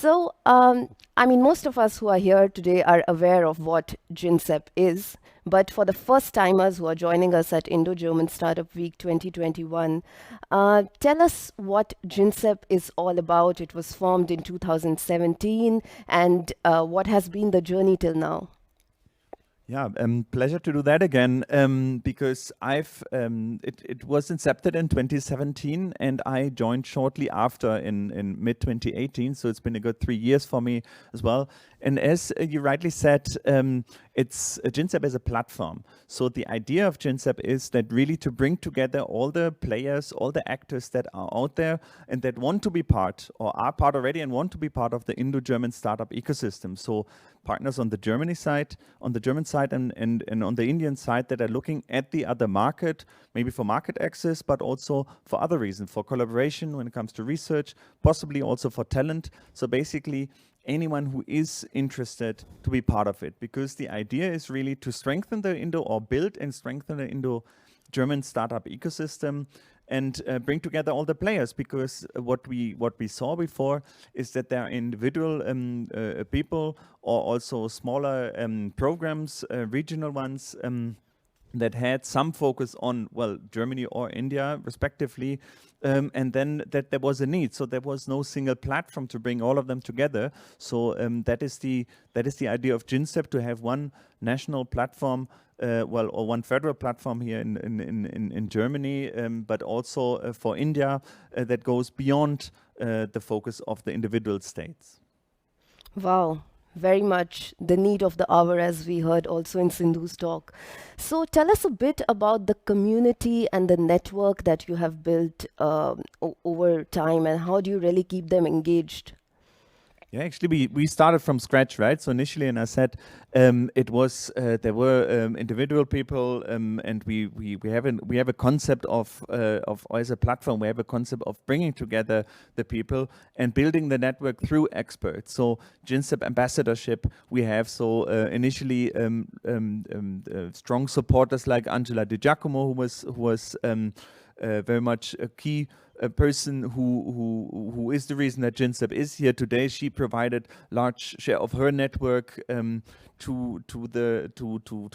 I mean, most of us who are here today are aware of what GINSEP is, but for the first timers who are joining us at Indo-German Startup Week 2021, tell us what GINSEP is all about. It was formed in 2017, and what has been the journey till now? Yeah, pleasure to do that again, because it was incepted in 2017 and I joined shortly after in mid 2018. So it's been a good 3 years for me as well. And as you rightly said, it's GINSEP as a platform. So the idea of GINSEP is that really to bring together all the players, all the actors that are out there and that want to be part or are part already and want to be part of the Indo-German startup ecosystem. So partners on the German side and on the Indian side that are looking at the other market, maybe for market access, but also for other reasons, for collaboration when it comes to research, possibly also for talent. So basically anyone who is interested to be part of it, because the idea is really to strengthen the build and strengthen the Indo-German startup ecosystem and bring together all the players, because what we saw before is that there are individual people or also smaller programs, regional ones, that had some focus on, well, Germany or India respectively, and then that there was a need. So there was no single platform to bring all of them together. So that is the idea of GINSEP, to have one national platform, or one federal platform here in Germany, but also for India, that goes beyond the focus of the individual states. Wow, very much the need of the hour, as we heard also in Sindhu's talk. So tell us a bit about the community and the network that you have built over time, and how do you really keep them engaged? Yeah, actually, we started from scratch, right? So initially, and I said it was there were individual people, and we have a concept of as a platform, we have a concept of bringing together the people and building the network through experts. So GINSEP ambassadorship we have. So initially, strong supporters like Angela Di Giacomo, who was very much a key person who is the reason that GINSEP is here today. She provided large share of her network to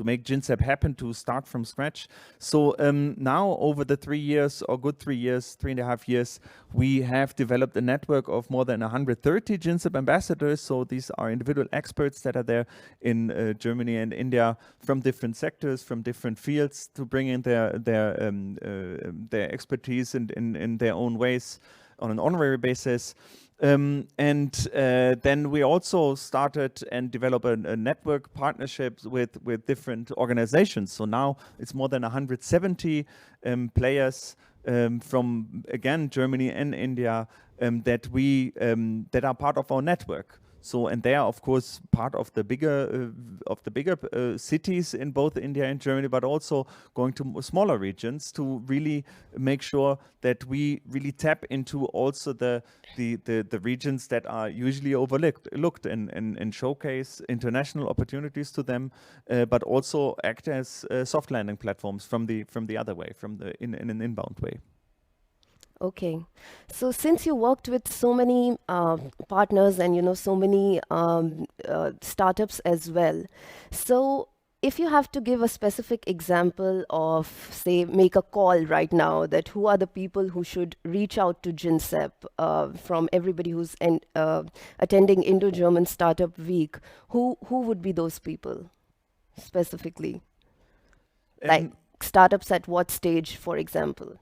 make GINSEP happen, to start from scratch. So now over the 3 years, or good 3 years, 3.5 years, we have developed a network of more than 130 GINSEP ambassadors. So these are individual experts that are there in Germany and India from different sectors, from different fields, to bring in their expertise in their own ways on an honorary basis. Then we also started and developed a network partnerships with different organizations. So now it's more than 170 players from, again, Germany and India, that are part of our network. So, and they are of course part of the bigger cities in both India and Germany, but also going to smaller regions to really make sure that we really tap into also the regions that are usually overlooked and showcase international opportunities to them, but also act as soft landing platforms from the other way, in an inbound way. Okay, so since you worked with so many partners and so many startups as well, so if you have to give a specific example of, say, make a call right now, that who are the people who should reach out to GINSEP from everybody who's attending Indo-German Startup Week, who would be those people specifically? Like startups at what stage, for example?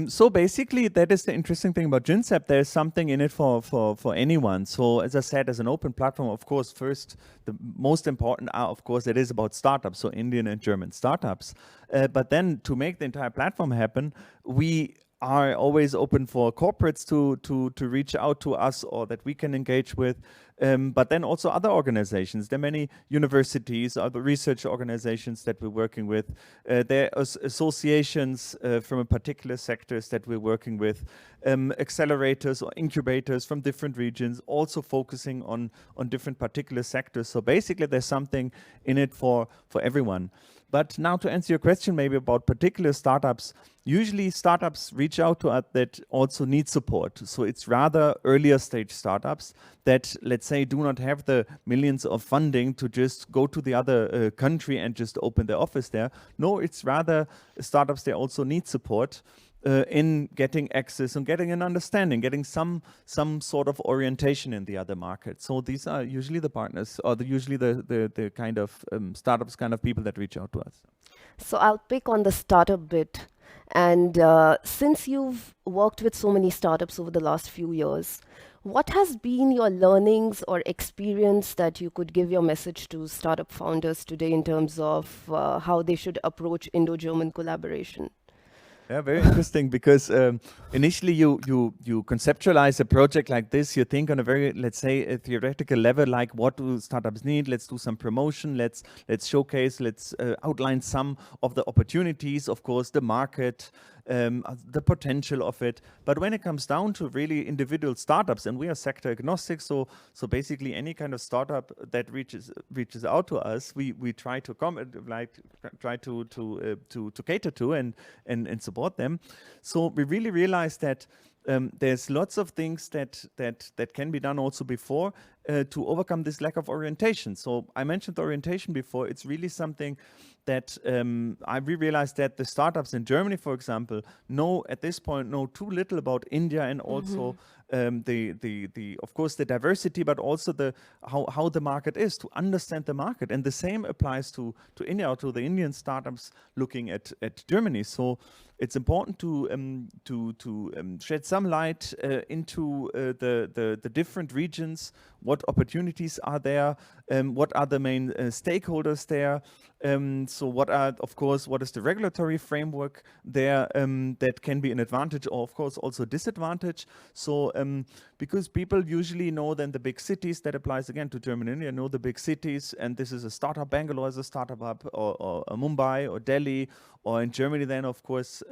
So basically, that is the interesting thing about GINSEP. There's something in it for anyone. So as I said, as an open platform, of course, first, the most important are, of course, it is about startups, so Indian and German startups. But then to make the entire platform happen, we are always open for corporates to reach out to us, or that we can engage with, but then also other organizations. There are many universities, other research organizations that we're working with. There are associations from a particular sectors that we're working with, accelerators or incubators from different regions, also focusing on different particular sectors. So basically, there's something in it for everyone. But now to answer your question, maybe about particular startups, usually startups reach out to us that also need support. So it's rather earlier stage startups that, let's say, do not have the millions of funding to just go to the other country and just open their office there. No, it's rather startups that also need support in getting access and getting an understanding, getting some sort of orientation in the other market. So these are usually the partners, or usually the kind of startups, kind of people that reach out to us. So I'll pick on the startup bit. And since you've worked with so many startups over the last few years, what has been your learnings or experience that you could give your message to startup founders today in terms of how they should approach Indo-German collaboration? Yeah, very interesting because initially you conceptualize a project like this. You think on a very, let's say, a theoretical level, like what do startups need? Let's do some promotion. Let's showcase. Let's outline some of the opportunities. Of course, the market, the potential of it. But when it comes down to really individual startups, and we are sector agnostic, so basically any kind of startup that reaches out to us, we try to try to cater to and support them. So we really realize that there's lots of things that can be done also before to overcome this lack of orientation. So I mentioned orientation before. It's really something that we realized that the startups in Germany, for example, know at this point too little about India, and also the of course the diversity, but also the how the market is, to understand the market. And the same applies to India, or to the Indian startups looking at Germany. So it's important to shed some light into the different regions. What opportunities are there? What are the main stakeholders there? So what is the regulatory framework there that can be an advantage, or of course also disadvantage? So because people usually know then the big cities, that applies again to Germany and India, know the big cities, and this is a startup. Bangalore is a startup hub, or Mumbai or Delhi, or in Germany then of course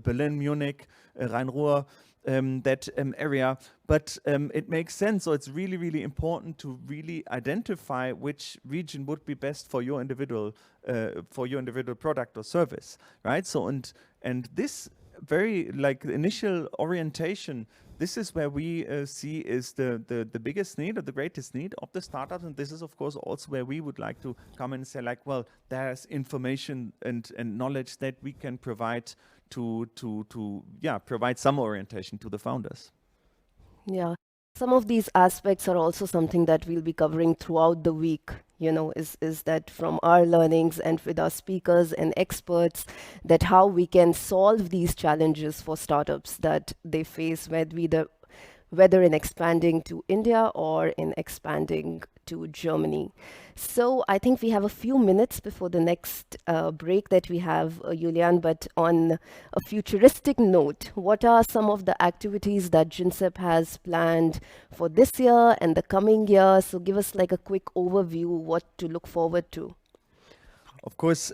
Berlin, Munich, Rhein-Ruhr, that area. But it makes sense. So it's really, really important to really identify which region would be best for your individual product or service, right? So and this very like initial orientation, this is where we see is the biggest need, or the greatest need of the startups. And this is of course also where we would like to come and say, like, well, there's information and knowledge that we can provide to provide some orientation to the founders. Yeah. Some of these aspects are also something that we'll be covering throughout the week, is that from our learnings and with our speakers and experts, that how we can solve these challenges for startups that they face, whether in expanding to India or in expanding to Germany. So I think we have a few minutes before the next break that we have, Julian, but on a futuristic note, what are some of the activities that GINSEP has planned for this year and the coming year? So give us like a quick overview, what to look forward to. Of course,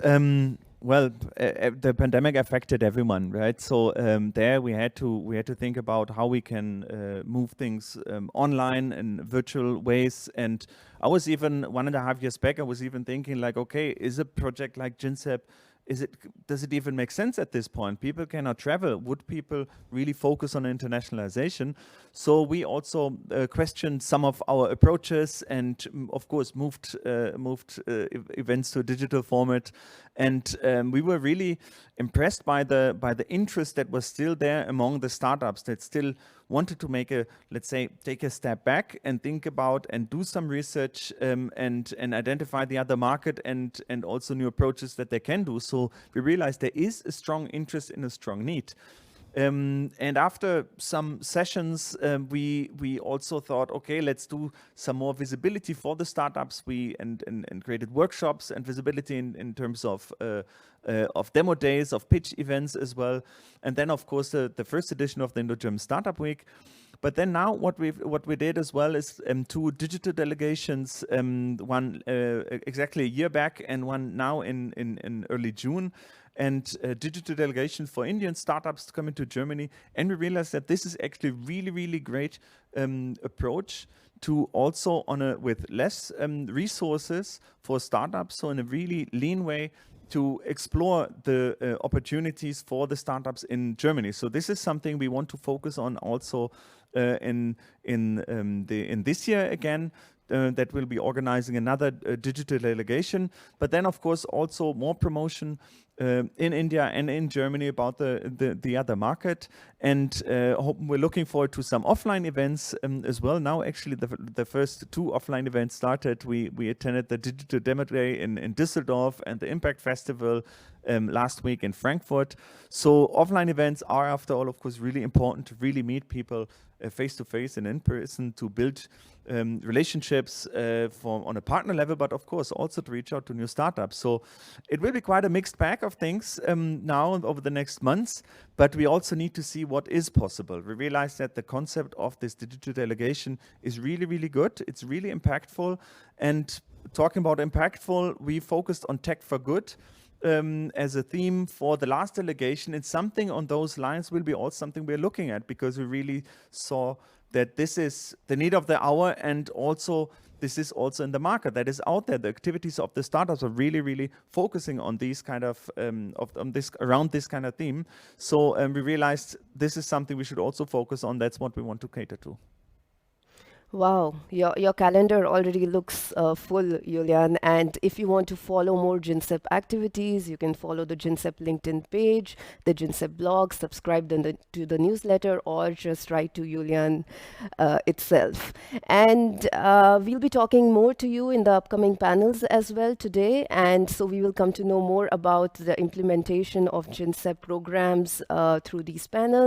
well, the pandemic affected everyone, right? So there we had to think about how we can move things online in virtual ways. And I was even 1.5 years back, I was even thinking like, okay, is a project like GINSEP, does it even make sense at this point? People cannot travel. Would people really focus on internationalization? So we also questioned some of our approaches, and of course moved events to a digital format. And we were really impressed by the interest that was still there among the startups that still wanted to take a step back and think about and do some research and identify the other market and also new approaches that they can do. So we realized there is a strong interest and a strong need. And after some sessions, we also thought, okay, let's do some more visibility for the startups. We created workshops and visibility in terms of demo days, of pitch events as well. And then, of course, the first edition of the Indo-German Startup Week. But then now what we did as well is 2 digital delegations, one exactly a year back and one now in early June. And digital delegation for Indian startups coming to Germany. And we realized that this is actually really, really great approach to also with less resources for startups. So in a really lean way, to explore the opportunities for the startups in Germany. So this is something we want to focus on also in this year again. That will be organizing another digital delegation, but then of course also more promotion in India and in Germany about the other market, and we're looking forward to some offline events as well. Now actually the first two offline events started. We attended the Digital Demo Day in Düsseldorf and the Impact Festival last week in Frankfurt. So offline events are, after all, of course, really important to really meet people face to face and in person, to build relationships on a partner level, but of course also to reach out to new startups. So it will be quite a mixed bag of things now over the next months, but we also need to see what is possible. We realize that the concept of this digital delegation is really, really good. It's really impactful. And talking about impactful, we focused on tech for good as a theme for the last delegation, and something on those lines will be also something we're looking at, because we really saw that this is the need of the hour, and also this is also in the market that is out there. The activities of the startups are really, really focusing on these kind of around this kind of theme. So we realized this is something we should also focus on. That's what we want to cater to. Wow, your calendar already looks full, Julian. And if you want to follow more GINSEP activities, you can follow the GINSEP LinkedIn page, the GINSEP blog, subscribe to the newsletter, or just write to Julian itself. And we'll be talking more to you in the upcoming panels as well today. And so we will come to know more about the implementation of GINSEP programs through these panels.